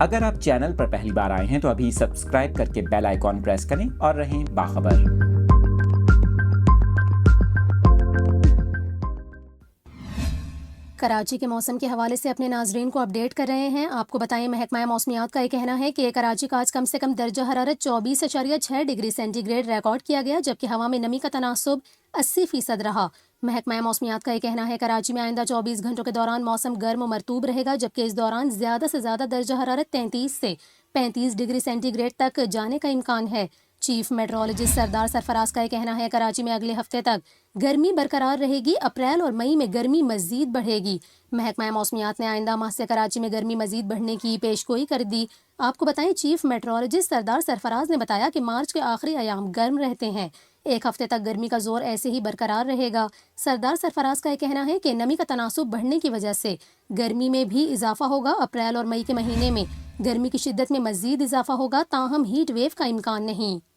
اگر آپ چینل پر پہلی بار آئے ہیں تو ابھی سبسکرائب کر کے بیل آئیکن پریس کریں اور رہیں باخبر۔ کراچی کے موسم کے حوالے سے اپنے ناظرین کو اپڈیٹ کر رہے ہیں۔ آپ کو بتائیں محکمہ موسمیات کا یہ کہنا ہے کہ کراچی کا آج کم سے کم درجہ حرارت 24.6 ڈگری سینٹی گریڈ ریکارڈ کیا گیا، جبکہ ہوا میں نمی کا تناسب 80% رہا۔ محکمہ موسمیات کا یہ کہنا ہے کراچی میں آئندہ 24 گھنٹوں کے دوران موسم گرم و مرطوب رہے گا، جبکہ اس دوران زیادہ سے زیادہ درجہ حرارت 33 سے 35 ڈگری سینٹی گریڈ تک جانے کا امکان ہے۔ چیف میٹرولوجسٹ سردار سرفراز کا یہ کہنا ہے کراچی میں اگلے ہفتے تک گرمی برقرار رہے گی، اپریل اور مئی میں گرمی مزید بڑھے گی۔ محکمہ موسمیات نے آئندہ ماہ سے کراچی میں گرمی مزید بڑھنے کی پیش گوئی کر دی۔ آپ کو بتائیں چیف میٹرولوجسٹ سردار سرفراز نے بتایا کہ مارچ کے آخری ایام گرم رہتے ہیں، ایک ہفتے تک گرمی کا زور ایسے ہی برقرار رہے گا۔ سردار سرفراز کا یہ کہنا ہے کہ نمی کا تناسب بڑھنے کی وجہ سے گرمی میں بھی اضافہ ہوگا، اپریل اور مئی کے مہینے میں گرمی کی شدت میں مزید اضافہ ہوگا، تاہم ہیٹ ویو کا امکان نہیں۔